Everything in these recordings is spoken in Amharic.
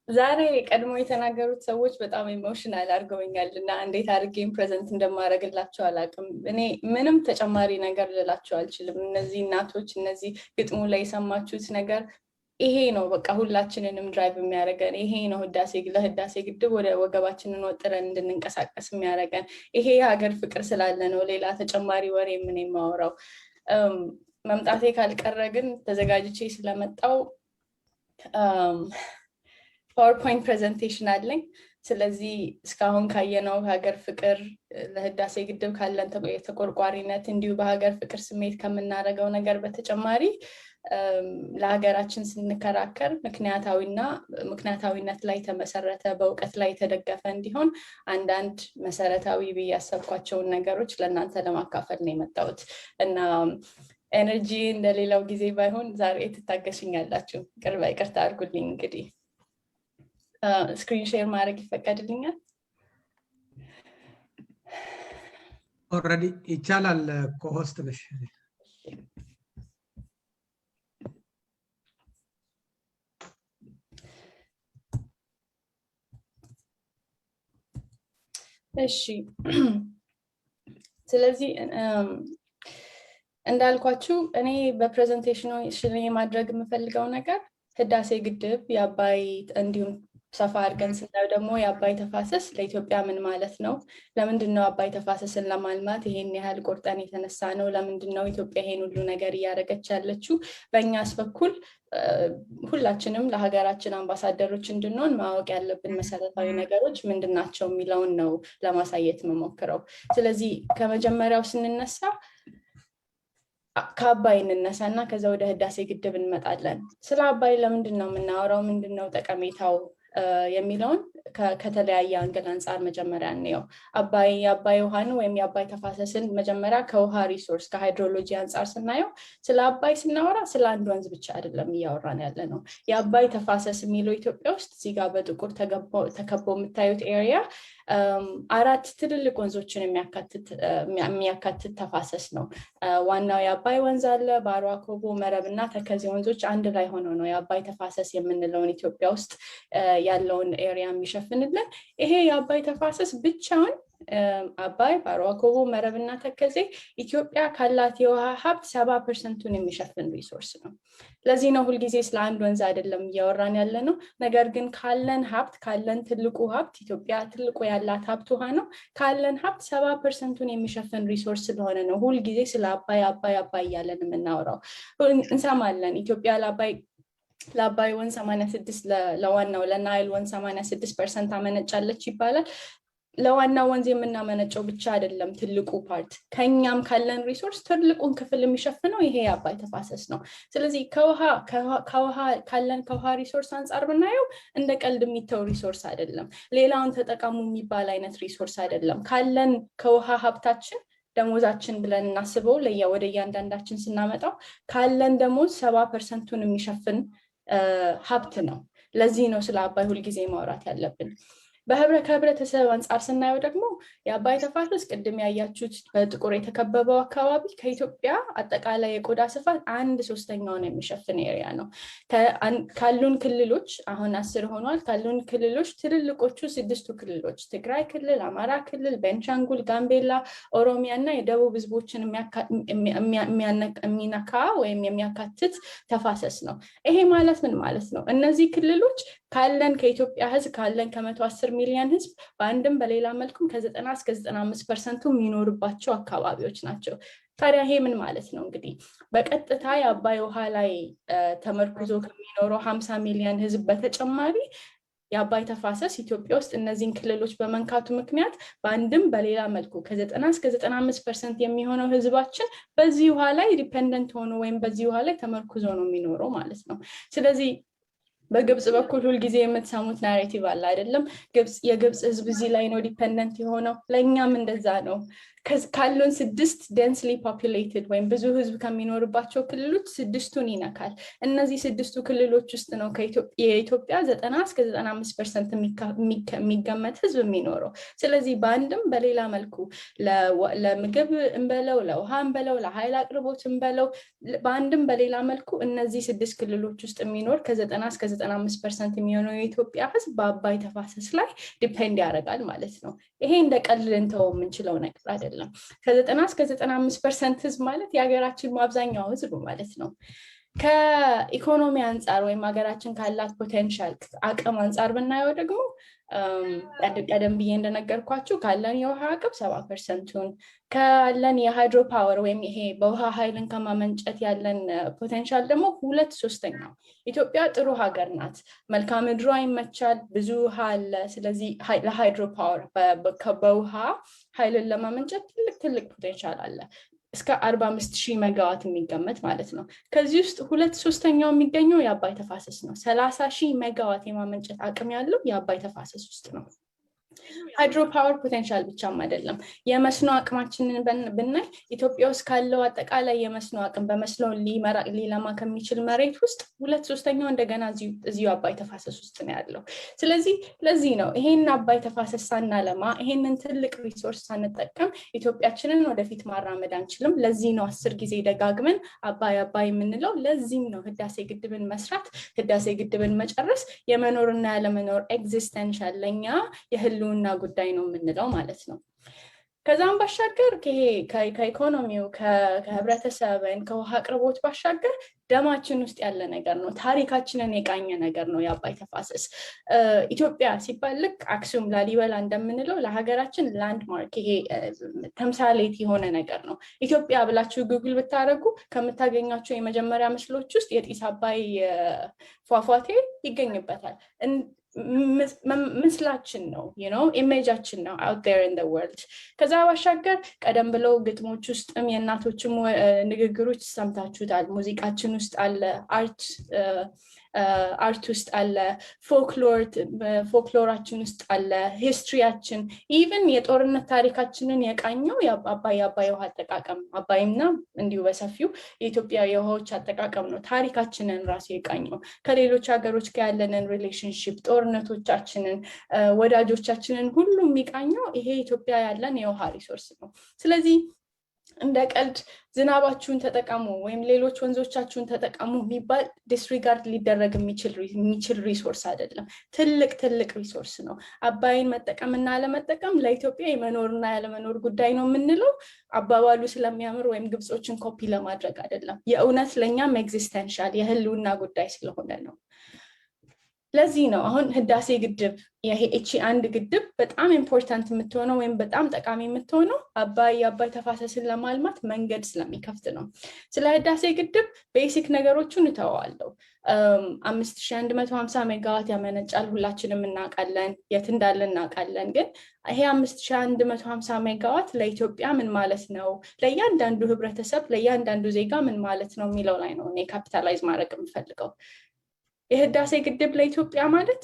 ዛሬ ቀድሞ የተናገሩት ሰዎች በጣም ኢሞሽናል አድርገውኛልና እንዴት አድርጌም ፕሬዘንት እንደማደርግላቸው አላውቅም። እኔ ምንም ተጨማሪ ነገር ልላቸው አልችልም። እነዚህ እናቶች እነዚህ ግጥሙ ላይ የሰማችሁት ነገር ይሄ ነው በቃ ሁላችንንም ድራይቭ የሚያደርገን ይሄ ነው። ለህዳሴ ግድብ ወደ ወገባችንን ወጥረን እንድንንቀሳቀስ የሚያደርገን ይሄ የሀገር ፍቅር ስላለ ነው። ሌላ ተጨማሪ ወሬ ምን የማወራው መምጣቴ ካልቀረ ግን ተዘጋጅቼ ስለመጣው ፓወርፖይንት ፕሬዘንቴሽን አለኝ። ስለዚህ እስካሁን ካየነው ሀገር ፍቅር ለህዳሴ ግድብ ካለን የተቆርቋሪነት እንዲሁ በሀገር ፍቅር ስሜት ከምናደርገው ነገር በተጨማሪ ለሀገራችን ስንከራከር ምክንያታዊነት ላይ ተመሰረተ በእውቀት ላይ የተደገፈ እንዲሆን አንዳንድ መሰረታዊ ብዬ ያሰብኳቸውን ነገሮች ለእናንተ ለማካፈል ነው የመጣሁት እና ኤነርጂ እንደሌላው ጊዜ ባይሆን ዛሬ ትታገሱኛላችሁ። ይቅርታ አድርጉልኝ። እንግዲህ ስክሪን ሼር ማድረግ ይፈቀድልኛል? ኦልሬዲ ይቻላል። ኮሆስት ነሽ። እሺ ስለዚህ እንዳልኳችሁ እኔ በፕሬዘንቴሽኑ ማድረግ የምፈልገው ነገር ህዳሴ ግድብ የአባይ እንዲሁም ሰፋ አድርገን ስናየው ደግሞ የአባይ ተፋሰስ ለኢትዮጵያ ምን ማለት ነው? ለምንድነው አባይ ተፋሰስን ለማልማት ይሄን ያህል ቆርጠን የተነሳ ነው? ለምንድነው ኢትዮጵያ ይሄን ሁሉ ነገር እያደረገች ያለችው? በእኛስ በኩል ሁላችንም ለሀገራችን አምባሳደሮች እንድንሆን ማወቅ ያለብን መሰረታዊ ነገሮች ምንድናቸው የሚለውን ነው ለማሳየት የምሞክረው። ስለዚህ ከመጀመሪያው ስንነሳ ከአባይ እንነሳ እና ከዛ ወደ ህዳሴ ግድብ እንመጣለን። ስለ አባይ ለምንድን ነው የምናወራው? ምንድን ነው ጠቀሜታው የሚለውን ከተለያየ አንግል አንጻር መጀመሪያ እንየው። የአባይ ውሃን ወይም የአባይ ተፋሰስን መጀመሪያ ከውሃ ሪሶርስ ከሃይድሮሎጂ አንጻር ስናየው ስለ አባይ ስናወራ ስለ አንድ ወንዝ ብቻ አይደለም እያወራን ያለ ነው። የአባይ ተፋሰስ የሚለው ኢትዮጵያ ውስጥ እዚህ ጋር በጥቁር ተከቦ የምታዩት ኤሪያ 4 ትልልቅ ወንዞችን የሚያካትት ተፋሰስ ነው። ዋናው የአባይ ወንዝ አለ፣ ባሮ፣ አኮቦ፣ መረብ እና ተከዜ ወንዞች አንድ ላይ ሆኖ ነው የአባይ ተፋሰስ የምንለውን ኢትዮጵያ ውስጥ ያለውን ኤሪያ የሚሸፍንልን። ይሄ የአባይ ተፋሰስ ብቻውን አባይ፣ ባሮ፣ አኮቦ፣ መረብ እና ተከዜ ኢትዮጵያ ካላት የውሃ ሀብት 70%ን የሚሸፍን ሪሶርስ ነው። ለዚህ ነው ሁልጊዜ ስለ አንድ ወንዝ አይደለም እያወራን ያለ ነው። ነገር ግን ካለን ትልቁ ሀብት ኢትዮጵያ ትልቁ ያላት ሀብት ውሃ ነው። ካለን ሀብት 70%ን የሚሸፍን ሪሶርስ ስለሆነ ነው ሁልጊዜ ስለ አባይ እያለን የምናወራው። እንሰማለን ኢትዮጵያ ለአባይ ወንዝ 86 ለዋናው ለናይል ወንዝ 86% አመነጫለች ይባላል። ለዋናው ወንዝ የምናመነጨው ብቻ አይደለም ትልቁ ፓርት፣ ከኛም ካለን ሪሶርስ ትልቁን ክፍል የሚሸፍነው ይሄ የአባይ ተፋሰስ ነው። ስለዚህ ከውሃ ሪሶርስ አንጻር ብናየው እንደ ቀልድ የሚተው ሪሶርስ አይደለም። ሌላውን ተጠቀሙ የሚባል አይነት ሪሶርስ አይደለም። ካለን ከውሃ ሀብታችን ደሞዛችን ብለን እናስበው ወደ እያንዳንዳችን ስናመጣው ካለን ደሞዝ 70%ን የሚሸፍን ሀብት ነው። ለዚህ ነው ስለ አባይ ሁልጊዜ ማውራት ያለብን። ከህብረተሰብ አንጻር ስናየው ደግሞ የአባይ ተፋሰስ ቅድም ያያችሁት በጥቁር የተከበበው አካባቢ ከኢትዮጵያ አጠቃላይ የቆዳ ስፋት 1/3ኛውን የሚሸፍን ኤሪያ ነው። ካሉን ክልሎች አሁን 10 ሆኗል። ካሉን ክልሎች ትልልቆቹ 6ቱ ክልሎች ትግራይ ክልል፣ አማራ ክልል፣ ቤንሻንጉል፣ ጋምቤላ፣ ኦሮሚያ እና የደቡብ ህዝቦችን የሚነካ ወይም የሚያካትት ተፋሰስ ነው። ይሄ ማለት ምን ማለት ነው? እነዚህ ክልሎች ከኢትዮጵያ ህዝብ ካለን ከ110 ሚሊዮን ህዝብ በአንድም በሌላ መልኩም ከ90 እስከ 95% የሚኖርባቸው አካባቢዎች ናቸው። ታዲያ ይሄ ምን ማለት ነው? እንግዲህ በቀጥታ የአባይ ውሃ ላይ ተመርኩዞ ከሚኖረው 50 ሚሊዮን ህዝብ በተጨማሪ የአባይ ተፋሰስ ኢትዮጵያ ውስጥ እነዚህን ክልሎች በመንካቱ ምክንያት በአንድም በሌላ መልኩ ከ90 እስከ 95% የሚሆነው ህዝባችን በዚህ ውሃ ላይ ዲፔንደንት ሆኖ ወይም በዚህ ውሃ ላይ ተመርኩዞ ነው የሚኖረው ማለት ነው። ስለዚህ በግብጽ በኩል ሁልጊዜ የምትሰሙት ናሬቲቭ አለ አይደለም? የግብጽ ህዝብ እዚህ ላይ ነው ዲፔንደንት የሆነው። ለእኛም እንደዛ ነው። ካሉን 6 densely populated ወይም ብዙ ህዝብ ከሚኖርባቸው ክልሎች 6ቱን ይነካል። እነዚህ 6ቱ ክልሎች ውስጥ ነው የኢትዮጵያ 90-95% የሚገመት ህዝብ የሚኖረው። ስለዚህ በአንድም በሌላ መልኩ ለምግብ እንበለው፣ ለውሃ እንበለው፣ ለኃይል አቅርቦት እንበለው፣ በአንድም በሌላ መልኩ እነዚህ 6 ክልሎች ውስጥ የሚኖር ከ90-95% የሚሆነው የኢትዮጵያ ህዝብ በአባይ ተፋሰስ ላይ ዲፔንድ ያደርጋል ማለት ነው። ይሄ እንደ ቀልድ ልንተው የምንችለው ነገር አይደለም። ከ90-95% ህዝብ ማለት የሀገራችን አብዛኛው ህዝብ ማለት ነው። ከኢኮኖሚ አንጻር ወይም ሀገራችን ካላት ፖቴንሻል አቅም አንጻር ብናየው ደግሞ ቀደም ብዬ እንደነገርኳችሁ ካለን የውሃ አቅም 70%ን ካለን የሃይድሮ ፓወር ወይም ይሄ በውሃ ኃይልን ከማመንጨት ያለን ፖቴንሻል ደግሞ 2/3። ኢትዮጵያ ጥሩ ሀገር ናት። መልክዓ ምድሯ ይመቻል፣ ብዙ ውሃ አለ። ስለዚህ ለሃይድሮ ፓወር በውሃ ኃይልን ለማመንጨት ትልቅ ፖቴንሻል አለ። እስከ 45,000 ሜጋዋት የሚገመት ማለት ነው። ከዚህ ውስጥ 2/3 የሚገኘው የአባይ ተፋሰስ ነው። 30,000 ሜጋዋት የማመንጨት አቅም ያለው የአባይ ተፋሰስ ውስጥ ነው። ሃይድሮ ፓወር ፖቴንሻል ብቻም አይደለም። የመስኖ አቅማችንን ብናይ ኢትዮጵያ ውስጥ ካለው አጠቃላይ የመስኖ አቅም በመስኖ ሊለማ ከሚችል መሬት ውስጥ 2/3 እንደገና እዚሁ አባይ ተፋሰስ ውስጥ ነው ያለው። ስለዚህ ለዚህ ነው ይሄን አባይ ተፋሰስ ሳናለማ ይሄንን ትልቅ ሪሶርስ ሳንጠቀም ኢትዮጵያችንን ወደፊት ማራመድ አንችልም። ለዚህ ነው 10 ጊዜ ደጋግመን አባይ የምንለው። ለዚህም ነው ህዳሴ ግድብን መስራት፣ ህዳሴ ግድብን መጨረስ የመኖርና ያለመኖር ኤግዚስተንሻል ለኛ የህልውና ጉዳይ ነው የምንለው ማለት ነው። ከዛም ባሻገር ከኢኮኖሚው ከህብረተሰብ ከውሃ አቅርቦት ባሻገር ደማችን ውስጥ ያለ ነገር ነው። ታሪካችንን የቃኘ ነገር ነው የአባይ ተፋሰስ። ኢትዮጵያ ሲባል ልክ አክሱም፣ ላሊበላ እንደምንለው ለሀገራችን ላንድማርክ ይሄ ተምሳሌት የሆነ ነገር ነው። ኢትዮጵያ ብላችሁ ጉግል ብታደርጉ ከምታገኛቸው የመጀመሪያ ምስሎች ውስጥ የጢስ አባይ ፏፏቴ ይገኝበታል። ምስላችን ነው ኢሜጃችን ነው out there in the world። ከዛ ባሻገር ቀደም ብለው ግጥሞች ውስጥም የእናቶችም ንግግሮች ሰምታችሁታል። ሙዚቃችን ውስጥ አለ፣ አርት ውስጥ አለ፣ ፎክሎራችን ውስጥ አለ፣ ሂስትሪያችን ኢቭን የጦርነት ታሪካችንን የቃኘው የአባይ ውሃ አጠቃቀም አባይና እንዲሁ በሰፊው የኢትዮጵያ የውሃዎች አጠቃቀም ነው ታሪካችንን ራሱ የቃኘው። ከሌሎች ሀገሮች ጋር ያለንን ሪሌሽንሽፕ፣ ጦርነቶቻችንን፣ ወዳጆቻችንን ሁሉ የሚቃኘው ይሄ ኢትዮጵያ ያለን የውሃ ሪሶርስ ነው። ስለዚህ እንደ ቀልድ ዝናባችሁን ተጠቀሙ ወይም ሌሎች ወንዞቻችሁን ተጠቀሙ የሚባል ዲስሪጋርድ ሊደረግ የሚችል ሪሶርስ አይደለም። ትልቅ ሪሶርስ ነው። አባይን መጠቀምና አለመጠቀም ለኢትዮጵያ የመኖርና ያለመኖር ጉዳይ ነው የምንለው አባባሉ ስለሚያምር ወይም ግብጾችን ኮፒ ለማድረግ አይደለም። የእውነት ለእኛም ኤግዚስተንሻል የህልውና ጉዳይ ስለሆነ ነው። ለዚህ ነው አሁን ህዳሴ ግድብ ይሄ አንድ ግድብ በጣም ኢምፖርታንት የምትሆነው ወይም በጣም ጠቃሚ የምትሆነው የአባይ ተፋሰስን ለማልማት መንገድ ስለሚከፍት ነው። ስለ ህዳሴ ግድብ ቤሲክ ነገሮችን እተዋለሁ። 5150 ሜጋዋት ያመነጫል፣ ሁላችንም እናውቃለን፣ የት እንዳለ እናውቃለን። ግን ይሄ 5150 ሜጋዋት ለኢትዮጵያ ምን ማለት ነው፣ ለእያንዳንዱ ህብረተሰብ ለእያንዳንዱ ዜጋ ምን ማለት ነው የሚለው ላይ ነው እኔ ካፒታላይዝ ማድረግ የምፈልገው። የህዳሴ ግድብ ለኢትዮጵያ ማለት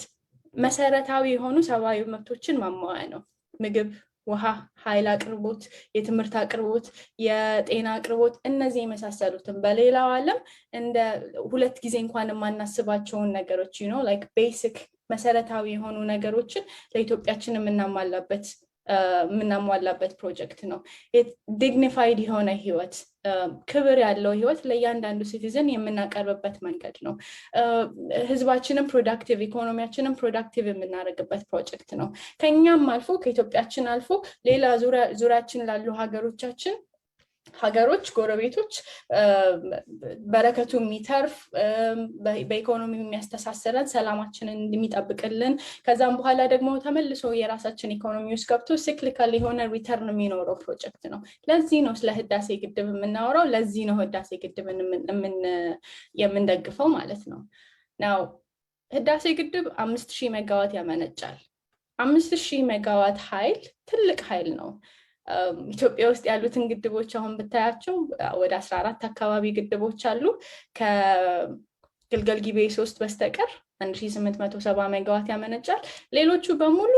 መሰረታዊ የሆኑ ሰብአዊ መብቶችን ማሟያ ነው። ምግብ፣ ውሃ፣ ኃይል አቅርቦት፣ የትምህርት አቅርቦት፣ የጤና አቅርቦት፣ እነዚህ የመሳሰሉትን በሌላው ዓለም እንደ 2 ጊዜ እንኳን የማናስባቸውን ነገሮች ላይክ ቤሲክ መሰረታዊ የሆኑ ነገሮችን ለኢትዮጵያችን የምናሟላበት ፕሮጀክት ነው። ዲግኒፋይድ የሆነ ህይወት፣ ክብር ያለው ህይወት ለእያንዳንዱ ሲቲዝን የምናቀርብበት መንገድ ነው። ህዝባችንን ፕሮዳክቲቭ፣ ኢኮኖሚያችንን ፕሮዳክቲቭ የምናደርግበት ፕሮጀክት ነው። ከኛም አልፎ ከኢትዮጵያችን አልፎ ሌላ ዙሪያችን ላሉ ሀገሮች ጎረቤቶች በረከቱ የሚተርፍ በኢኮኖሚ የሚያስተሳስረን ሰላማችንን እንደሚጠብቅልን ከዛም በኋላ ደግሞ ተመልሶ የራሳችን ኢኮኖሚ ውስጥ ገብቶ ሲክሊካል የሆነ ሪተርን የሚኖረው ፕሮጀክት ነው። ለዚህ ነው ስለ ህዳሴ ግድብ የምናወራው። ለዚህ ነው ህዳሴ ግድብን የምንደግፈው ማለት ነው። ናው ህዳሴ ግድብ 5000 ሜጋዋት ያመነጫል። 5000 ሜጋዋት ኃይል ትልቅ ኃይል ነው። ኢትዮጵያ ውስጥ ያሉትን ግድቦች አሁን ብታያቸው ወደ 14 አካባቢ ግድቦች አሉ። ከግልገል ጊቤ 3 በስተቀር 1870 ሜጋዋት ያመነጫል። ሌሎቹ በሙሉ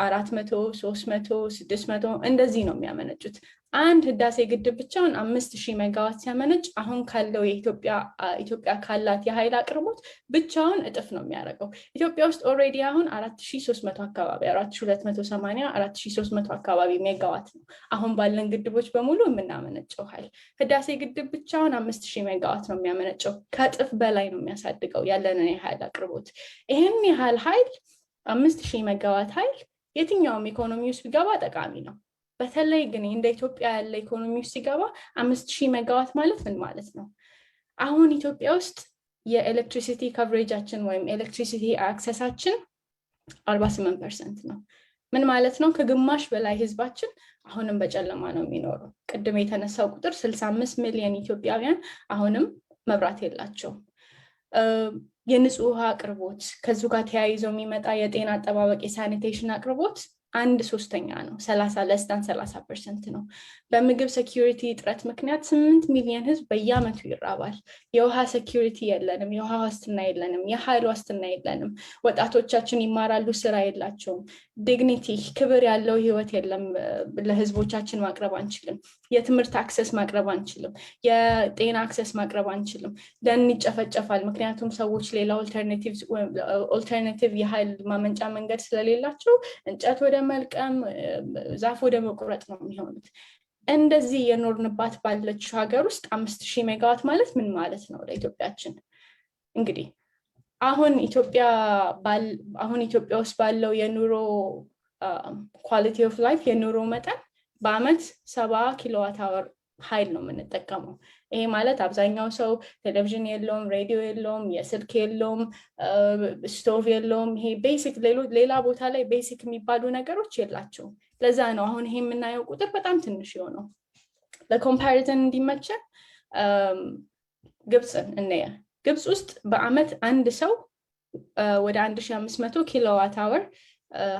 400፣ 300፣ 600 እንደዚህ ነው የሚያመነጩት። አንድ ህዳሴ ግድብ ብቻውን 5000 ሜጋዋት ሲያመነጭ አሁን ካለው ኢትዮጵያ ካላት የኃይል አቅርቦት ብቻውን እጥፍ ነው የሚያደርገው። ኢትዮጵያ ውስጥ ኦልሬዲ አሁን 4300 አካባቢ 4280 4300 አካባቢ ሜጋዋት ነው አሁን ባለን ግድቦች በሙሉ የምናመነጨው ኃይል። ህዳሴ ግድብ ብቻውን 5000 ሜጋዋት ነው የሚያመነጨው። ከእጥፍ በላይ ነው የሚያሳድገው ያለንን የኃይል አቅርቦት። ይህን ያህል ኃይል 5000 ሜጋዋት ኃይል የትኛውም ኢኮኖሚ ውስጥ ቢገባ ጠቃሚ ነው። በተለይ ግን እንደ ኢትዮጵያ ያለ ኢኮኖሚ ውስጥ ሲገባ 5000 ሜጋዋት ማለት ምን ማለት ነው? አሁን ኢትዮጵያ ውስጥ የኤሌክትሪሲቲ ኮቨሬጃችን ወይም ኤሌክትሪሲቲ አክሰሳችን 48% ነው። ምን ማለት ነው? ከግማሽ በላይ ህዝባችን አሁንም በጨለማ ነው የሚኖረው። ቅድም የተነሳው ቁጥር 65 ሚሊዮን ኢትዮጵያውያን አሁንም መብራት የላቸውም። የንጹህ ውሃ አቅርቦት ከዚሁ ጋር ተያይዞ የሚመጣ የጤና አጠባበቅ የሳኒቴሽን አቅርቦት 1/3 ነው። 30% ነው። በምግብ ሴኩሪቲ እጥረት ምክንያት 8 ሚሊዮን ህዝብ በየአመቱ ይራባል። የውሃ ሴኩሪቲ የለንም፣ የውሃ ዋስትና የለንም፣ የኃይል ዋስትና የለንም። ወጣቶቻችን ይማራሉ፣ ስራ የላቸውም። ዲግኒቲ ክብር ያለው ህይወት የለም። ለህዝቦቻችን ማቅረብ አንችልም። የትምህርት አክሰስ ማቅረብ አንችልም። የጤና አክሰስ ማቅረብ አንችልም። ደን ይጨፈጨፋል። ምክንያቱም ሰዎች ሌላ ኦልተርኔቲቭ የኃይል ማመንጫ መንገድ ስለሌላቸው እንጨት ወደ መልቀም ዛፍ ወደ መቁረጥ ነው የሚሆኑት። እንደዚህ የኖርንባት ባለችው ሀገር ውስጥ 5000 ሜጋዋት ማለት ምን ማለት ነው ለኢትዮጵያችን? እንግዲህ አሁን ኢትዮጵያ ውስጥ ባለው የኑሮ ኳሊቲ ኦፍ ላይፍ የኑሮ መጠን በአመት 70 ኪሎዋት አወር ኃይል ነው የምንጠቀመው። ይሄ ማለት አብዛኛው ሰው ቴሌቪዥን የለውም፣ ሬዲዮ የለውም፣ የስልክ የለውም፣ ስቶቭ የለውም። ይሄ ቤሲክ ሌላ ቦታ ላይ ቤሲክ የሚባሉ ነገሮች የላቸውም። ለዛ ነው አሁን ይሄ የምናየው ቁጥር በጣም ትንሽ የሆነው። ለኮምፓሪዝን እንዲመቸን ግብፅን እንየ። ግብፅ ውስጥ በአመት አንድ ሰው ወደ 1500 ኪሎዋት አወር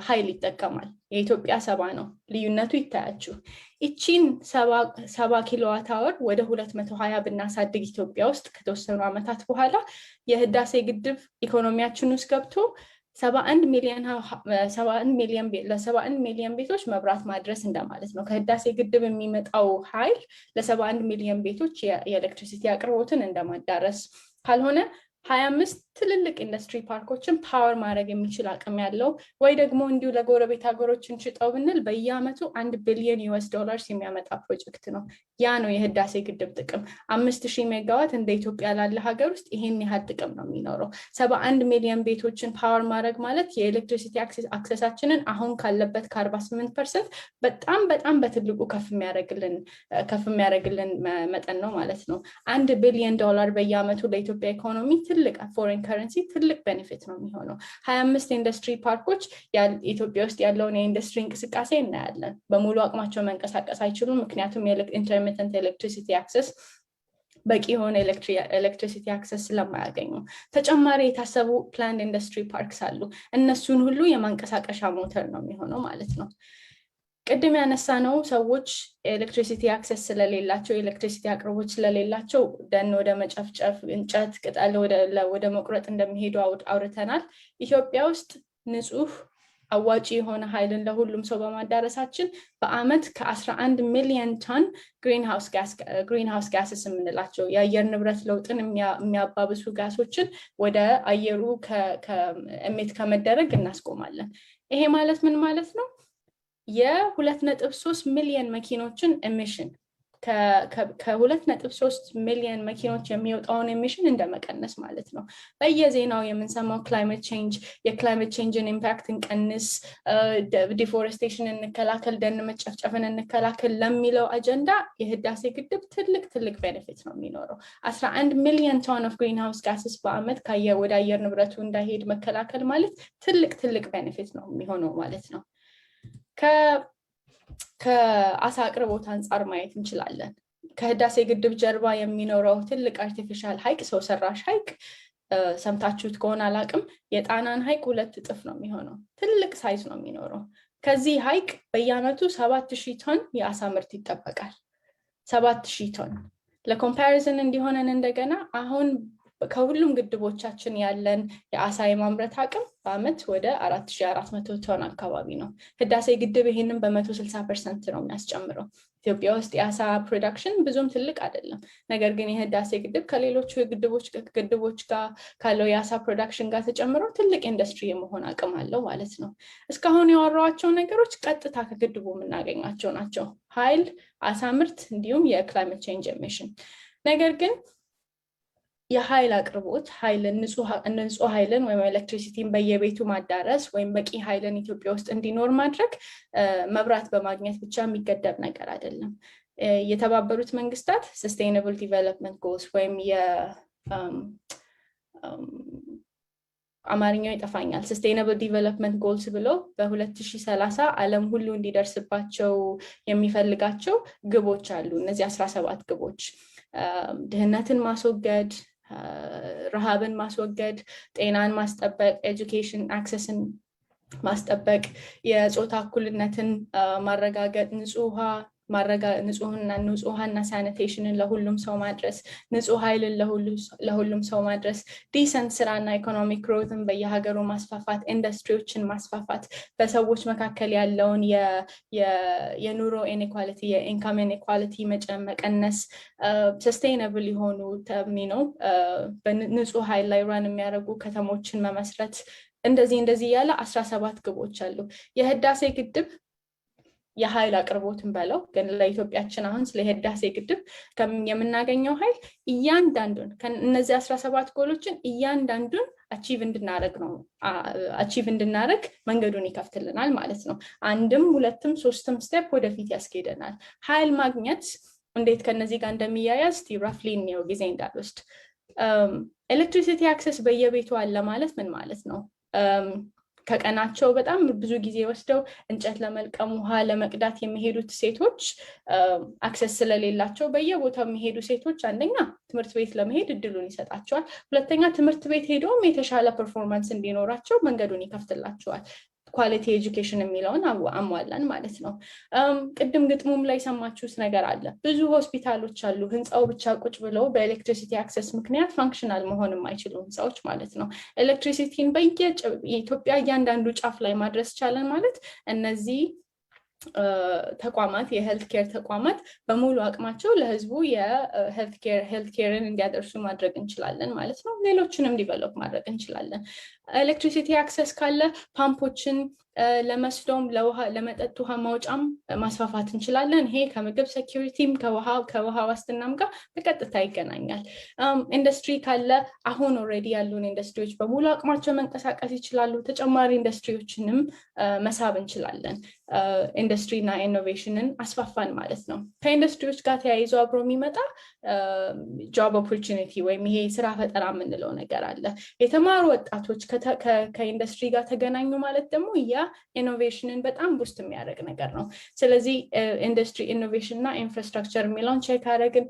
ኃይል ይጠቀማል። የኢትዮጵያ 70 ነው። ልዩነቱ ይታያችሁ። እቺን 70 ኪሎዋት አወር ወደ 220 ብናሳድግ ኢትዮጵያ ውስጥ ከተወሰኑ አመታት በኋላ የህዳሴ ግድብ ኢኮኖሚያችን ውስጥ ገብቶ 71 ሚሊዮን ቤቶች መብራት ማድረስ እንደማለት ነው። ከህዳሴ ግድብ የሚመጣው ኃይል ለ71 ሚሊዮን ቤቶች የኤሌክትሪሲቲ አቅርቦትን እንደማዳረስ ካልሆነ 25 ትልልቅ ኢንዱስትሪ ፓርኮችን ፓወር ማድረግ የሚችል አቅም ያለው ወይ ደግሞ እንዲሁ ለጎረቤት ሀገሮችን ሽጠው ብንል በየአመቱ $1 ቢሊዮን የሚያመጣ ፕሮጀክት ነው። ያ ነው የህዳሴ ግድብ ጥቅም። 5000 ሜጋዋት እንደ ኢትዮጵያ ላለ ሀገር ውስጥ ይሄን ያህል ጥቅም ነው የሚኖረው። 71 ሚሊዮን ቤቶችን ፓወር ማድረግ ማለት የኤሌክትሪሲቲ አክሰሳችንን አሁን ካለበት ከ48% በጣም በትልቁ ከፍ የሚያደርግልን መጠን ነው ማለት ነው። $1 ቢሊዮን በየአመቱ ለኢትዮጵያ ኢኮኖሚ ትልቅ ፎሬን ከረንሲ ትልቅ ቤኔፊት ነው የሚሆነው። 25 ኢንዱስትሪ ፓርኮች ኢትዮጵያ ውስጥ ያለውን የኢንዱስትሪ እንቅስቃሴ እናያለን። በሙሉ አቅማቸው መንቀሳቀስ አይችሉም፣ ምክንያቱም የኢንተርሚተንት ኤሌክትሪሲቲ አክሰስ በቂ የሆነ ኤሌክትሪሲቲ አክሰስ ስለማያገኙ። ተጨማሪ የታሰቡ ፕላንድ ኢንዱስትሪ ፓርክስ አሉ። እነሱን ሁሉ የማንቀሳቀሻ ሞተር ነው የሚሆነው ማለት ነው። ቅድም ያነሳ ነው ሰዎች ኤሌክትሪሲቲ አክሰስ ስለሌላቸው ኤሌክትሪሲቲ አቅርቦት ስለሌላቸው ደን ወደ መጨፍጨፍ እንጨት ቅጠል ወደ መቁረጥ እንደሚሄዱ አውርተናል። ኢትዮጵያ ውስጥ ንጹህ አዋጪ የሆነ ኃይልን ለሁሉም ሰው በማዳረሳችን በአመት ከ11 ሚሊዮን ቶን ግሪንሃውስ ጋስስ የምንላቸው የአየር ንብረት ለውጥን የሚያባብሱ ጋሶችን ወደ አየሩ ኤሚት ከመደረግ እናስቆማለን። ይሄ ማለት ምን ማለት ነው? የ2.3 ሚሊዮን መኪኖችን ኤሚሽን ከ2.3 ሚሊዮን መኪኖች የሚወጣውን ኤሚሽን እንደመቀነስ ማለት ነው። በየዜናው የምንሰማው ክላይሜት ቼንጅ፣ የክላይሜት ቼንጅን ኢምፓክት እንቀንስ፣ ዲፎሬስቴሽን እንከላከል፣ ደን መጨፍጨፍን እንከላከል ለሚለው አጀንዳ የህዳሴ ግድብ ትልቅ ቤኔፊት ነው የሚኖረው። 11 ሚሊዮን ቶን ኦፍ ግሪንሃውስ ጋስስ በአመት ወደ አየር ንብረቱ እንዳይሄድ መከላከል ማለት ትልቅ ቤኔፊት ነው የሚሆነው ማለት ነው። ከአሳ አቅርቦት አንጻር ማየት እንችላለን። ከህዳሴ ግድብ ጀርባ የሚኖረው ትልቅ አርቲፊሻል ሐይቅ፣ ሰው ሰራሽ ሐይቅ ሰምታችሁት ከሆነ አላቅም፣ የጣናን ሐይቅ 2 እጥፍ ነው የሚሆነው። ትልቅ ሳይዝ ነው የሚኖረው። ከዚህ ሐይቅ በየአመቱ 7000 ቶን የአሳ ምርት ይጠበቃል። 7000 ቶን ለኮምፓሪዝን እንዲሆነን እንደገና አሁን ከሁሉም ግድቦቻችን ያለን የአሳ የማምረት አቅም በአመት ወደ 4400 ቶን አካባቢ ነው። ህዳሴ ግድብ ይሄንን በ160% ነው የሚያስጨምረው። ኢትዮጵያ ውስጥ የአሳ ፕሮዳክሽን ብዙም ትልቅ አይደለም። ነገር ግን የህዳሴ ግድብ ከሌሎቹ ግድቦች ጋር ካለው የአሳ ፕሮዳክሽን ጋር ተጨምሮ ትልቅ ኢንዱስትሪ የመሆን አቅም አለው ማለት ነው። እስካሁን ያወራኋቸው ነገሮች ቀጥታ ከግድቡ የምናገኛቸው ናቸው። ኃይል፣ አሳ ምርት እንዲሁም የክላይሜት ቼንጅ ኤሚሽን። ነገር ግን የኃይል አቅርቦት ንጹህ ኃይልን ወይም ኤሌክትሪሲቲን በየቤቱ ማዳረስ ወይም በቂ ኃይልን ኢትዮጵያ ውስጥ እንዲኖር ማድረግ መብራት በማግኘት ብቻ የሚገደብ ነገር አይደለም። የተባበሩት መንግስታት ሰስቴይነብል ዲቨሎፕመንት ጎልስ ወይም አማርኛው ይጠፋኛል፣ ሰስቴይነብል ዲቨሎፕመንት ጎልስ ብሎ በ2030 ዓለም ሁሉ እንዲደርስባቸው የሚፈልጋቸው ግቦች አሉ። እነዚህ 17 ግቦች ድህነትን ማስወገድ፣ ረሃብን ማስወገድ፣ ጤናን ማስጠበቅ፣ ኤጁኬሽን አክሰስን ማስጠበቅ፣ የጾታ እኩልነትን ማረጋገጥ፣ ንጹህ ውሃና ሳኒቴሽንን ለሁሉም ሰው ማድረስ፣ ንጹህ ኃይልን ለሁሉም ሰው ማድረስ፣ ዲሰንት ስራና ኢኮኖሚክ ግሮትን በየሀገሩ ማስፋፋት፣ ኢንዱስትሪዎችን ማስፋፋት፣ በሰዎች መካከል ያለውን የኑሮ ኢንኢኳሊቲ የኢንካም ኢንኢኳሊቲ መቀነስ፣ ሰስቴይነብል የሆኑ በንጹህ ኃይል ላይ ራን የሚያደርጉ ከተሞችን መመስረት፣ እንደዚህ ያለ 17 ግቦች አሉ። የህዳሴ ግድብ የኃይል አቅርቦትን በለው ግን ለኢትዮጵያችን አሁን ስለ ህዳሴ ግድብ የምናገኘው ኃይል እያንዳንዱን እነዚህ 17 ጎሎችን እያንዳንዱን አቺቭ እንድናደርግ መንገዱን ይከፍትልናል ማለት ነው። አንድም ሁለትም ሶስትም ስቴፕ ወደፊት ያስኬደናል። ኃይል ማግኘት እንዴት ከነዚህ ጋር እንደሚያያዝ ራፍሊ ነው ጊዜ እንዳልወስድ። ኤሌክትሪሲቲ አክሰስ በየቤቱ አለ ማለት ምን ማለት ነው? ከቀናቸው በጣም ብዙ ጊዜ ወስደው እንጨት ለመልቀም ውሃ ለመቅዳት የሚሄዱት ሴቶች አክሰስ ስለሌላቸው በየቦታው የሚሄዱ ሴቶች አንደኛ ትምህርት ቤት ለመሄድ እድሉን ይሰጣቸዋል። ሁለተኛ ትምህርት ቤት ሄደውም የተሻለ ፐርፎርማንስ እንዲኖራቸው መንገዱን ይከፍትላቸዋል። ኳሊቲ ኤጁኬሽን የሚለውን አሟላን ማለት ነው። ቅድም ግጥሙም ላይ ሰማችሁት ነገር አለ። ብዙ ሆስፒታሎች አሉ ህንፃው ብቻ ቁጭ ብለው በኤሌክትሪሲቲ አክሰስ ምክንያት ፋንክሽናል መሆን የማይችሉ ህንፃዎች ማለት ነው። ኤሌክትሪሲቲን በኢትዮጵያ እያንዳንዱ ጫፍ ላይ ማድረስ ቻለን ማለት እነዚህ ተቋማት የሄልት ኬር ተቋማት በሙሉ አቅማቸው ለህዝቡ የሄልት ኬርን እንዲያደርሱ ማድረግ እንችላለን ማለት ነው። ሌሎችንም ዲቨሎፕ ማድረግ እንችላለን። ኤሌክትሪሲቲ አክሰስ ካለ ፓምፖችን ለመስኖም ለመጠጥ ውሃ ማውጫም ማስፋፋት እንችላለን። ይሄ ከምግብ ሴኪሪቲም ከውሃ ዋስትናም ጋር በቀጥታ ይገናኛል። ኢንዱስትሪ ካለ አሁን ኦልሬዲ ያሉን ኢንዱስትሪዎች በሙሉ አቅማቸው መንቀሳቀስ ይችላሉ። ተጨማሪ ኢንዱስትሪዎችንም መሳብ እንችላለን። ኢንዱስትሪና ኢኖቬሽንን አስፋፋን ማለት ነው። ከኢንዱስትሪዎች ጋር ተያይዞ አብሮ የሚመጣ ጆብ ኦፖርቹኒቲ ወይም ይሄ ስራ ፈጠራ የምንለው ነገር አለ። የተማሩ ወጣቶች ከኢንዱስትሪ ጋር ተገናኙ ማለት ደግሞ ያ ኢኖቬሽንን በጣም ቡስት የሚያደርግ ነገር ነው። ስለዚህ ኢንዱስትሪ ኢኖቬሽን እና ኢንፍራስትራክቸር የሚለውን ቼክ አደረግን።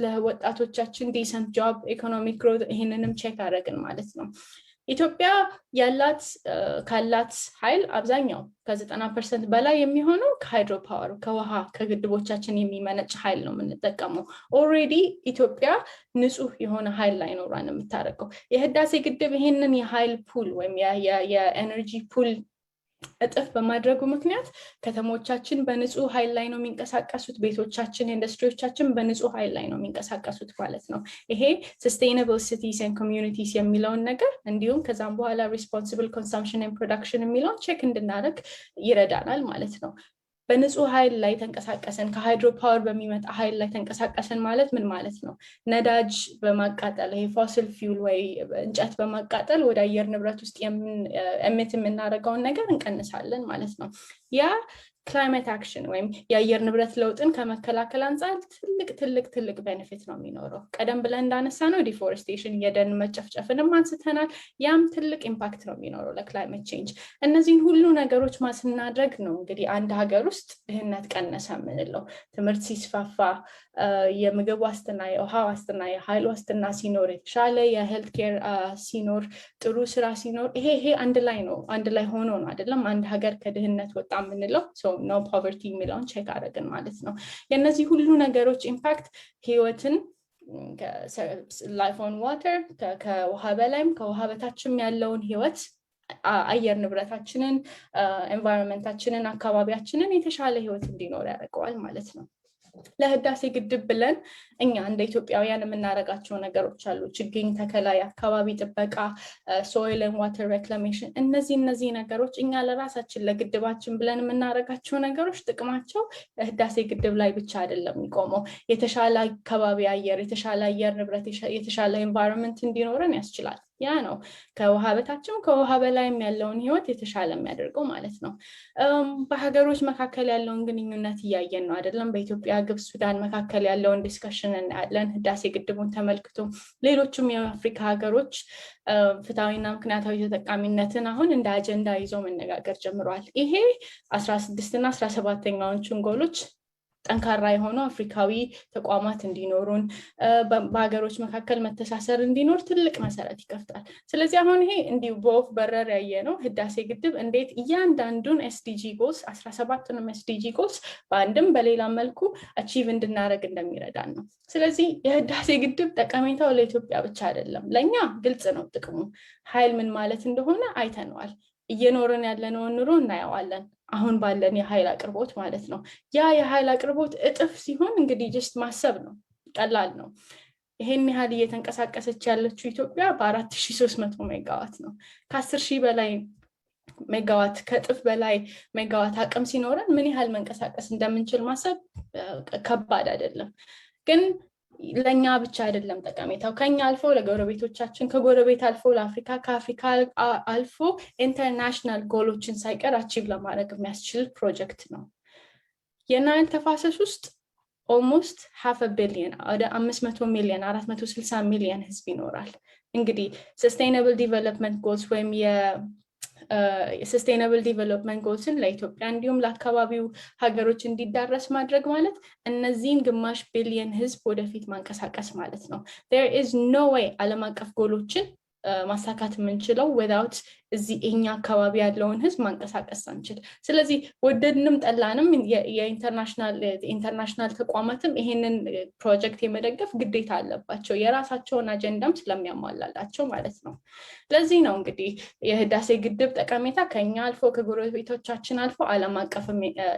ለወጣቶቻችን ዲሰንት ጆብ ኢኮኖሚክ ግሮት ይህንንም ቼክ አደረግን ማለት ነው። ኢትዮጵያ ካላት ኃይል አብዛኛው ከ90% በላይ የሚሆነው ከሃይድሮ ፓወር ከውሃ ከግድቦቻችን የሚመነጭ ኃይል ነው የምንጠቀመው። ኦልሬዲ ኢትዮጵያ ንጹህ የሆነ ኃይል ላይ ነው ራን የምታደርገው። የህዳሴ ግድብ ይሄንን የኃይል ፑል ወይም የኤነርጂ ፑል እጥፍ በማድረጉ ምክንያት ከተሞቻችን በንጹህ ኃይል ላይ ነው የሚንቀሳቀሱት። ቤቶቻችን፣ ኢንዱስትሪዎቻችን በንጹህ ኃይል ላይ ነው የሚንቀሳቀሱት ማለት ነው። ይሄ ሰስቴይነብል ሲቲስ ኤንድ ኮሚዩኒቲስ የሚለውን ነገር እንዲሁም ከዛም በኋላ ሪስፖንሲብል ኮንሰምፕሽን ኤንድ ፕሮዳክሽን የሚለውን ቼክ እንድናደርግ ይረዳናል ማለት ነው። በንጹህ ኃይል ላይ ተንቀሳቀሰን ከሃይድሮ ፓወር በሚመጣ ኃይል ላይ ተንቀሳቀሰን ማለት ምን ማለት ነው? ነዳጅ በማቃጠል ይሄ ፎሲል ፊውል ወይ እንጨት በማቃጠል ወደ አየር ንብረት ውስጥ ኤሚት የምናደርገውን ነገር እንቀንሳለን ማለት ነው። ያ ክላይሜት አክሽን ወይም የአየር ንብረት ለውጥን ከመከላከል አንጻር ትልቅ ቤኔፊት ነው የሚኖረው። ቀደም ብለን እንዳነሳ ነው ዲፎሬስቴሽን የደን መጨፍጨፍንም አንስተናል። ያም ትልቅ ኢምፓክት ነው የሚኖረው ለክላይሜት ቼንጅ። እነዚህን ሁሉ ነገሮች ማስናድረግ ነው እንግዲህ አንድ ሀገር ውስጥ ድህነት ቀነሰ የምንለው። ትምህርት ሲስፋፋ፣ የምግብ ዋስትና፣ የውሃ ዋስትና፣ የኃይል ዋስትና ሲኖር፣ የተሻለ የሄልት ኬር ሲኖር፣ ጥሩ ስራ ሲኖር፣ ይሄ አንድ ላይ ሆኖ ነው አይደለም አንድ ሀገር ከድህነት ወጣ የምንለው። ኖ ፖቨርቲ የሚለውን ቼክ አደረግን ማለት ነው። የእነዚህ ሁሉ ነገሮች ኢምፓክት ህይወትን ላይፍ ኦን ዋተር ከውሃ በላይም ከውሃ በታችም ያለውን ህይወት አየር ንብረታችንን ኤንቫይሮንመንታችንን አካባቢያችንን የተሻለ ህይወት እንዲኖር ያደርገዋል ማለት ነው። ለህዳሴ ግድብ ብለን እኛ እንደ ኢትዮጵያውያን የምናደርጋቸው ነገሮች አሉ። ችግኝ ተከላ፣ አካባቢ ጥበቃ፣ ሶይል ኤንድ ዋተር ሬክላሜሽን። እነዚህ ነገሮች እኛ ለራሳችን ለግድባችን ብለን የምናደርጋቸው ነገሮች ጥቅማቸው ህዳሴ ግድብ ላይ ብቻ አይደለም የሚቆመው። የተሻለ አካባቢ አየር፣ የተሻለ አየር ንብረት፣ የተሻለ ኤንቫይሮንመንት እንዲኖረን ያስችላል። ያ ነው ከውሃ በታችም ከውሃ በላይም ያለውን ህይወት የተሻለ የሚያደርገው ማለት ነው። በሀገሮች መካከል ያለውን ግንኙነት እያየን ነው አይደለም? በኢትዮጵያ፣ ግብጽ፣ ሱዳን መካከል ያለውን ዲስከሽን እናያለን። ህዳሴ ግድቡን ተመልክቶ ሌሎችም የአፍሪካ ሀገሮች ፍትሃዊና ምክንያታዊ ተጠቃሚነትን አሁን እንደ አጀንዳ ይዞ መነጋገር ጀምረዋል። ይሄ 16 እና 17ኛዎቹን ጎሎች ጠንካራ የሆኑ አፍሪካዊ ተቋማት እንዲኖሩን በሀገሮች መካከል መተሳሰር እንዲኖር ትልቅ መሰረት ይከፍታል። ስለዚህ አሁን ይሄ እንዲሁ በወፍ በረር ያየ ነው ህዳሴ ግድብ እንዴት እያንዳንዱን ኤስዲጂ ጎልስ 17ቱንም ኤስዲጂ ጎልስ በአንድም በሌላ መልኩ አቺቭ እንድናደርግ እንደሚረዳን ነው። ስለዚህ የህዳሴ ግድብ ጠቀሜታው ለኢትዮጵያ ብቻ አይደለም፣ ለእኛ ግልጽ ነው ጥቅሙ። ኃይል ምን ማለት እንደሆነ አይተነዋል። እየኖርን ያለነውን ኑሮ እናየዋለን። አሁን ባለን የኃይል አቅርቦት ማለት ነው። ያ የኃይል አቅርቦት እጥፍ ሲሆን እንግዲህ ጀስት ማሰብ ነው፣ ቀላል ነው። ይሄን ያህል እየተንቀሳቀሰች ያለችው ኢትዮጵያ በ4300 ሜጋዋት ነው። ከ10,000 በላይ ሜጋዋት፣ ከእጥፍ በላይ ሜጋዋት አቅም ሲኖረን ምን ያህል መንቀሳቀስ እንደምንችል ማሰብ ከባድ አይደለም። ግን ለኛ ብቻ አይደለም ጠቀሜታው፣ ከኛ አልፎ ለጎረቤቶቻችን፣ ከጎረቤት አልፎ ለአፍሪካ፣ ከአፍሪካ አልፎ ኢንተርናሽናል ጎሎችን ሳይቀር አቺቭ ለማድረግ የሚያስችል ፕሮጀክት ነው። የናይል ተፋሰስ ውስጥ ኦልሞስት 500 ቢሊዮን ወደ 500 ሚሊዮን 460 ሚሊዮን ህዝብ ይኖራል። እንግዲህ ሰስቴይነብል ዲቨሎፕመንት ጎልስ ወይም የሰስቴይነብል ዲቨሎፕመንት ጎልስን ለኢትዮጵያ እንዲሁም ለአካባቢው ሀገሮች እንዲዳረስ ማድረግ ማለት እነዚህን ግማሽ ቢሊዮን ህዝብ ወደፊት ማንቀሳቀስ ማለት ነው። there is no way ዓለም አቀፍ ጎሎችን ማሳካት የምንችለው without እዚህ እኛ አካባቢ ያለውን ህዝብ ማንቀሳቀስ አንችል። ስለዚህ ወደድንም ጠላንም የኢንተርናሽናል ተቋማትም ይሄንን ፕሮጀክት የመደገፍ ግዴታ አለባቸው፣ የራሳቸውን አጀንዳም ስለሚያሟላላቸው ማለት ነው። ለዚህ ነው እንግዲህ የህዳሴ ግድብ ጠቀሜታ ከኛ አልፎ ከጎረቤቶቻችን አልፎ ዓለም አቀፍ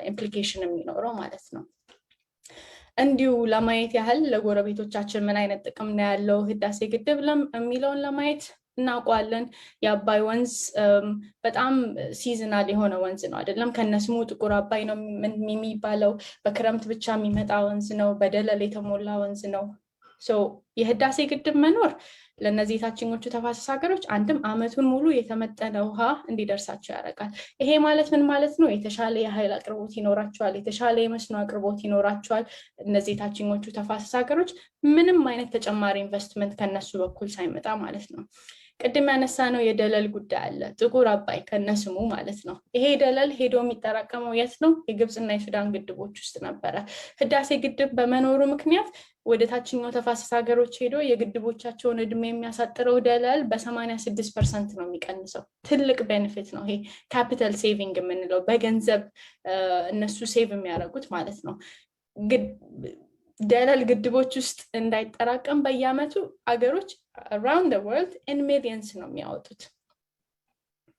ኢምፕሊኬሽን የሚኖረው ማለት ነው። እንዲሁ ለማየት ያህል ለጎረቤቶቻችን ምን አይነት ጥቅም ነው ያለው ህዳሴ ግድብ የሚለውን ለማየት እናውቀዋለን። የአባይ ወንዝ በጣም ሲዝናል የሆነ ወንዝ ነው አይደለም? ከነስሙ ጥቁር አባይ ነው የሚባለው። በክረምት ብቻ የሚመጣ ወንዝ ነው። በደለል የተሞላ ወንዝ ነው። የህዳሴ ግድብ መኖር ለነዚህ የታችኞቹ ተፋሰስ ሀገሮች አንድም አመቱን ሙሉ የተመጠነ ውሃ እንዲደርሳቸው ያደርጋል። ይሄ ማለት ምን ማለት ነው? የተሻለ የኃይል አቅርቦት ይኖራቸዋል፣ የተሻለ የመስኖ አቅርቦት ይኖራቸዋል። እነዚህ የታችኞቹ ተፋሰስ ሀገሮች ምንም አይነት ተጨማሪ ኢንቨስትመንት ከነሱ በኩል ሳይመጣ ማለት ነው። ቅድም ያነሳ ነው የደለል ጉዳይ አለ፣ ጥቁር አባይ ከነስሙ ማለት ነው። ይሄ ደለል ሄዶ የሚጠራቀመው የት ነው? የግብፅና የሱዳን ግድቦች ውስጥ ነበረ። ህዳሴ ግድብ በመኖሩ ምክንያት ወደ ታችኛው ተፋሰስ ሀገሮች ሄዶ የግድቦቻቸውን እድሜ የሚያሳጥረው ደለል በ86% ነው የሚቀንሰው። ትልቅ ቤኔፊት ነው ይሄ፣ ካፒታል ሴቪንግ የምንለው በገንዘብ እነሱ ሴቭ የሚያደርጉት ማለት ነው። ደለል ግድቦች ውስጥ እንዳይጠራቀም በየአመቱ አገሮች around the world in millions ነው የሚያወጡት።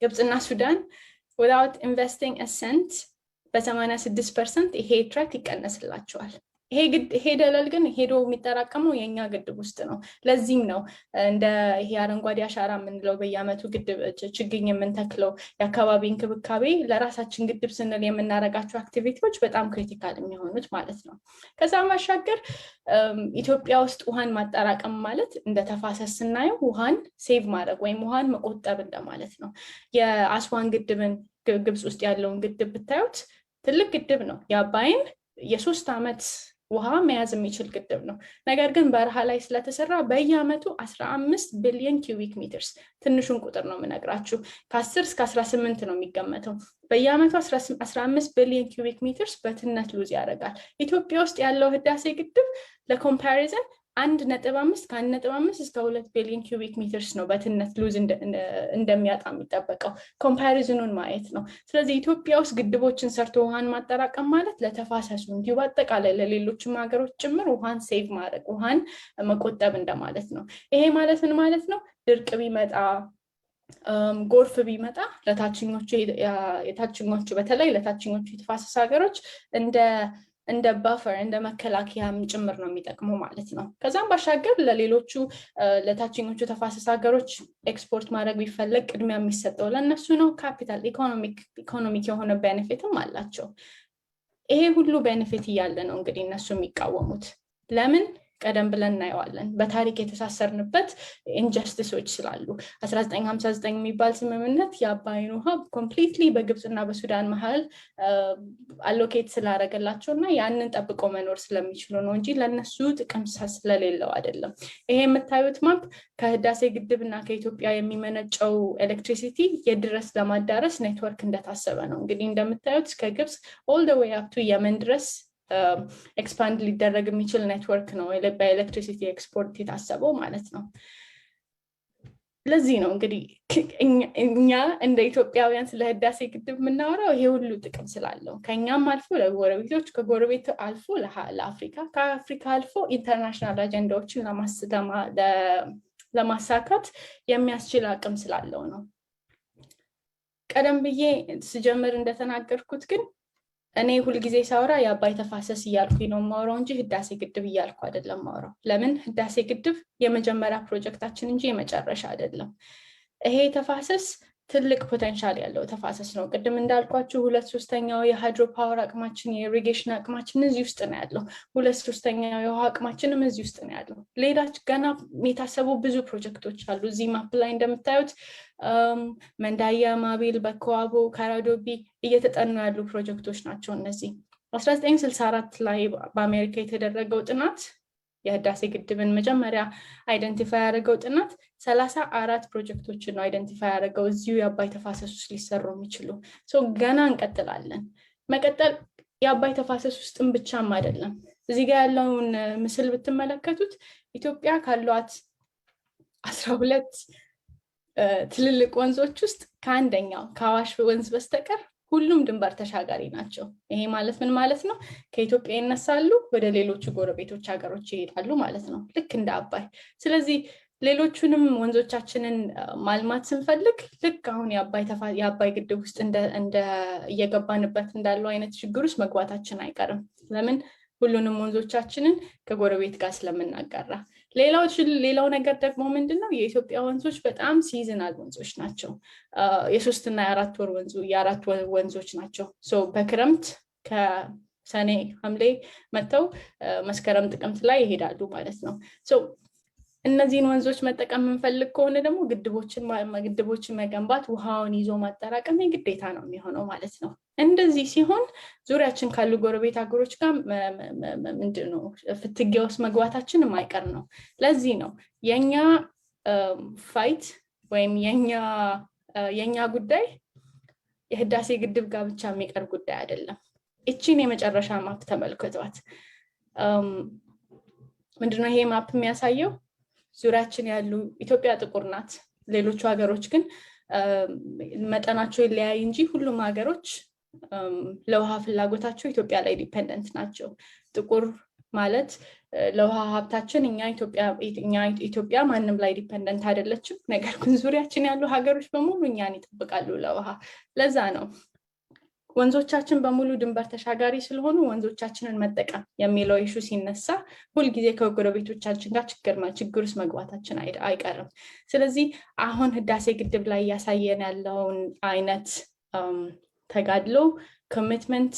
ግብፅና ሱዳን without investing a cent በ86% ይሄ ትራክ ይቀነስላቸዋል። ይሄ ደለል ግን ሄዶ የሚጠራቀመው የኛ ግድብ ውስጥ ነው። ለዚህም ነው እንደ ይሄ አረንጓዴ አሻራ የምንለው በየአመቱ ግድብ ችግኝ የምንተክለው፣ የአካባቢ እንክብካቤ ለራሳችን ግድብ ስንል የምናደርጋቸው አክቲቪቲዎች በጣም ክሪቲካል የሚሆኑት ማለት ነው። ከዛ ማሻገር ኢትዮጵያ ውስጥ ውሃን ማጠራቀም ማለት እንደ ተፋሰስ ስናየው ውሃን ሴቭ ማድረግ ወይም ውሃን መቆጠብ እንደማለት ነው። የአስዋን ግድብን ግብፅ ውስጥ ያለውን ግድብ ብታዩት ትልቅ ግድብ ነው። የአባይን የ3 ዓመት ውሃ መያዝ የሚችል ግድብ ነው። ነገር ግን በረሃ ላይ ስለተሰራ በየአመቱ 15 ቢሊዮን ኪዩቢክ ሜትርስ፣ ትንሹን ቁጥር ነው የምነግራችሁ፣ ከ10 እስከ 18 ነው የሚገመተው። በየአመቱ 15 ቢሊዮን ኪዩቢክ ሜትርስ በትነት ሉዝ ያደርጋል። ኢትዮጵያ ውስጥ ያለው ህዳሴ ግድብ ለኮምፓሪዝን 1.5 ከ1.5 እስከ 2 ቢሊዮን ኪዩቢክ ሜትርስ ነው በትነት ሉዝ እንደሚያጣ የሚጠበቀው ኮምፓሪዝኑን ማየት ነው። ስለዚህ ኢትዮጵያ ውስጥ ግድቦችን ሰርቶ ውሃን ማጠራቀም ማለት ለተፋሰሱ እንዲሁ በአጠቃላይ ለሌሎችም ሀገሮች ጭምር ውሃን ሴቭ ማድረግ ውሃን መቆጠብ እንደማለት ነው። ይሄ ማለት ምን ማለት ነው? ድርቅ ቢመጣ ጎርፍ ቢመጣ የታችኞቹ በተለይ ለታችኞቹ የተፋሰስ ሀገሮች እንደ ባፈር እንደ መከላከያም ጭምር ነው የሚጠቅመው ማለት ነው። ከዛም ባሻገር ለሌሎቹ ለታችኞቹ ተፋሰስ ሀገሮች ኤክስፖርት ማድረግ ቢፈለግ ቅድሚያ የሚሰጠው ለእነሱ ነው። ካፒታል ኢኮኖሚክ የሆነ ቤኔፊትም አላቸው። ይሄ ሁሉ ቤኔፊት እያለ ነው እንግዲህ እነሱ የሚቃወሙት። ለምን? ቀደም ብለን እናየዋለን። በታሪክ የተሳሰርንበት ኢንጀስቲሶች ስላሉ 1959 የሚባል ስምምነት የአባይን ውሃ ኮምፕሊትሊ በግብፅና በሱዳን መሀል አሎኬት ስላደረገላቸው እና ያንን ጠብቆ መኖር ስለሚችሉ ነው እንጂ ለእነሱ ጥቅም ስለሌለው አይደለም። ይሄ የምታዩት ማፕ ከህዳሴ ግድብ እና ከኢትዮጵያ የሚመነጨው ኤሌክትሪሲቲ የድረስ ለማዳረስ ኔትወርክ እንደታሰበ ነው። እንግዲህ እንደምታዩት እስከ ግብፅ ኦል ደ ዌይ አፕ ቱ የመን ድረስ ኤክስፓንድ ሊደረግ የሚችል ኔትወርክ ነው በኤሌክትሪሲቲ ኤክስፖርት የታሰበው ማለት ነው። ለዚህ ነው እንግዲህ እኛ እንደ ኢትዮጵያውያን ስለ ህዳሴ ግድብ የምናወራው ይሄ ሁሉ ጥቅም ስላለው ከኛም አልፎ ለጎረቤቶች ከጎረቤት አልፎ ለአፍሪካ ከአፍሪካ አልፎ ኢንተርናሽናል አጀንዳዎችን ለማሳካት የሚያስችል አቅም ስላለው ነው። ቀደም ብዬ ስጀምር እንደተናገርኩት ግን እኔ ሁልጊዜ ሳወራ የአባይ ተፋሰስ እያልኩኝ ነው የማወራው እንጂ ህዳሴ ግድብ እያልኩ አይደለም ማወራው። ለምን? ህዳሴ ግድብ የመጀመሪያ ፕሮጀክታችን እንጂ የመጨረሻ አይደለም። ይሄ ተፋሰስ ትልቅ ፖቴንሻል ያለው ተፋሰስ ነው። ቅድም እንዳልኳችሁ 2/3 የሃይድሮ ፓወር አቅማችን የኢሪጌሽን አቅማችን እዚህ ውስጥ ነው ያለው። 2/3 የውሃ አቅማችንም እዚህ ውስጥ ነው ያለው። ሌላች ገና የታሰቡ ብዙ ፕሮጀክቶች አሉ። እዚህ ማፕ ላይ እንደምታዩት መንዳያ፣ ማቢል፣ በኮዋቦ፣ ካራዶቢ እየተጠኑ ያሉ ፕሮጀክቶች ናቸው እነዚህ። 1964 ላይ በአሜሪካ የተደረገው ጥናት የህዳሴ ግድብን መጀመሪያ አይደንቲፋይ ያደረገው ጥናት 34 ፕሮጀክቶችን ነው አይደንቲፋይ ያደረገው እዚሁ የአባይ ተፋሰስ ውስጥ ሊሰሩ የሚችሉ። ገና እንቀጥላለን። መቀጠል የአባይ ተፋሰስ ውስጥም ብቻም አይደለም። እዚህ ጋር ያለውን ምስል ብትመለከቱት ኢትዮጵያ ካሏት 12 ትልልቅ ወንዞች ውስጥ ከአንደኛው ከአዋሽ ወንዝ በስተቀር ሁሉም ድንበር ተሻጋሪ ናቸው። ይሄ ማለት ምን ማለት ነው? ከኢትዮጵያ ይነሳሉ ወደ ሌሎቹ ጎረቤቶች ሀገሮች ይሄዳሉ ማለት ነው፣ ልክ እንደ አባይ። ስለዚህ ሌሎቹንም ወንዞቻችንን ማልማት ስንፈልግ ልክ አሁን የአባይ ግድብ ውስጥ እየገባንበት እንዳለው አይነት ችግር ውስጥ መግባታችን አይቀርም። ለምን? ሁሉንም ወንዞቻችንን ከጎረቤት ጋር ስለምናጋራ። ሌላው ነገር ደግሞ ምንድነው? የኢትዮጵያ ወንዞች በጣም ሲዝናል ወንዞች ናቸው። የ3 እና የ4 ወር ወንዞች ናቸው። በክረምት ከሰኔ ሐምሌ መጥተው መስከረም ጥቅምት ላይ ይሄዳሉ ማለት ነው። እነዚህን ወንዞች መጠቀም የምንፈልግ ከሆነ ደግሞ ግድቦችን መገንባት ውሃውን ይዞ ማጠራቀም የግዴታ ነው የሚሆነው ማለት ነው። እንደዚህ ሲሆን ዙሪያችን ካሉ ጎረቤት ሀገሮች ጋር ምንድነው ፍትጊያ ውስጥ መግባታችን የማይቀር ነው። ለዚህ ነው የኛ ፋይት ወይም የኛ ጉዳይ የህዳሴ ግድብ ጋር ብቻ የሚቀር ጉዳይ አይደለም። እቺን የመጨረሻ ማፕ ተመልክቷት። ምንድነው ይሄ ማፕ የሚያሳየው? ዙሪያችን ያሉ ኢትዮጵያ ጥቁር ናት። ሌሎቹ ሀገሮች ግን መጠናቸው ይለያይ እንጂ ሁሉም ሀገሮች ለውሃ ፍላጎታቸው ኢትዮጵያ ላይ ዲፔንደንት ናቸው። ጥቁር ማለት ለውሃ ሀብታችን እኛ ኢትዮጵያ ማንም ላይ ዲፔንደንት አይደለችም። ነገር ግን ዙሪያችን ያሉ ሀገሮች በሙሉ እኛን ይጠብቃሉ ለውሃ። ለዛ ነው ወንዞቻችን በሙሉ ድንበር ተሻጋሪ ስለሆኑ ወንዞቻችንን መጠቀም የሚለው ኢሹ ሲነሳ ሁልጊዜ ከጎረቤቶቻችን ጋር ችግር ውስጥ መግባታችን አይቀርም። ስለዚህ አሁን ህዳሴ ግድብ ላይ እያሳየን ያለውን አይነት ተጋድሎ፣ ኮሚትመንት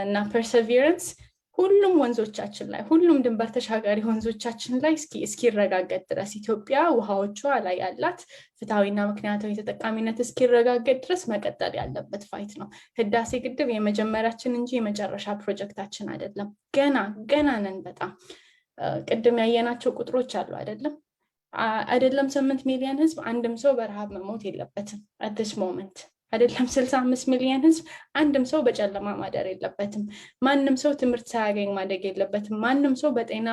እና ፐርሰቪረንስ ሁሉም ወንዞቻችን ላይ ሁሉም ድንበር ተሻጋሪ ወንዞቻችን ላይ እስኪረጋገጥ ድረስ ኢትዮጵያ ውሃዎቿ ላይ ያላት ፍትሃዊና ምክንያታዊ ተጠቃሚነት እስኪረጋገጥ ድረስ መቀጠል ያለበት ፋይት ነው። ህዳሴ ግድብ የመጀመሪያችን እንጂ የመጨረሻ ፕሮጀክታችን አይደለም። ገና ነን በጣም። ቅድም ያየናቸው ቁጥሮች አሉ አይደለም 8 ሚሊዮን ህዝብ አንድም ሰው በረሃብ መሞት የለበትም at this moment። አይደለም 65 ሚሊዮን ህዝብ አንድም ሰው በጨለማ ማደር የለበትም። ማንም ሰው ትምህርት ሳያገኝ ማደግ የለበትም። ማንም ሰው በጤና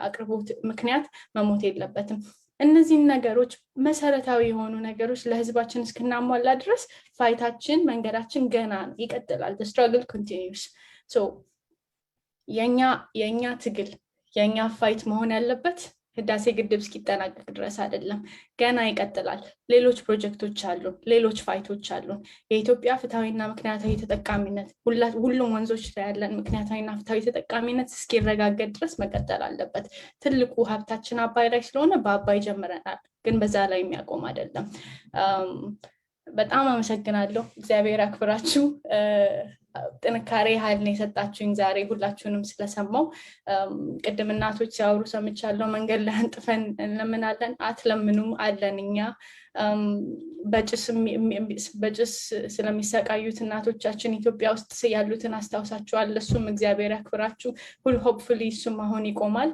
አቅርቦት ምክንያት መሞት የለበትም። እነዚህን ነገሮች መሰረታዊ የሆኑ ነገሮች ለህዝባችን እስክናሟላ ድረስ ፋይታችን መንገዳችን ገና ነው፣ ይቀጥላል። the struggle continues. so የኛ ትግል የኛ ፋይት መሆን ያለበት ህዳሴ ግድብ እስኪጠናቀቅ ድረስ አይደለም፣ ገና ይቀጥላል። ሌሎች ፕሮጀክቶች አሉ፣ ሌሎች ፋይቶች አሉ። የኢትዮጵያ ፍትሃዊና ምክንያታዊ ተጠቃሚነት ሁሉም ወንዞች ላይ ያለን ምክንያታዊና ፍትሃዊ ተጠቃሚነት እስኪረጋገጥ ድረስ መቀጠል አለበት። ትልቁ ሀብታችን አባይ ላይ ስለሆነ በአባይ ጀምረናል፣ ግን በዛ ላይ የሚያቆም አይደለም። በጣም አመሰግናለሁ። እግዚአብሔር ያክብራችሁ። ጥንካሬ ኃይል ነው የሰጣችሁኝ ዛሬ ሁላችሁንም ስለሰማው። ቅድም እናቶች ሲያወሩ ሰምቻለሁ። መንገድ ላይ አንጥፈን እንለምናለን፣ አትለምኑም አለን እኛ። በጭስ ስለሚሰቃዩት እናቶቻችን ኢትዮጵያ ውስጥ ያሉትን አስታውሳችኋል። እሱም እግዚአብሔር ያክብራችሁ። ሆፕፉሊ እሱም አሁን ይቆማል።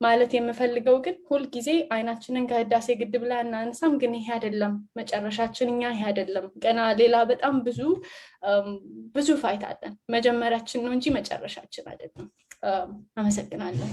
ማለት የምፈልገው ግን ሁልጊዜ አይናችንን ከህዳሴ ግድብ ላይ አናነሳም፣ ግን ይሄ አይደለም መጨረሻችን። እኛ ይሄ አይደለም፣ ገና ሌላ በጣም ብዙ ፋይት አለን። መጀመሪያችን ነው እንጂ መጨረሻችን አይደለም። አመሰግናለሁ።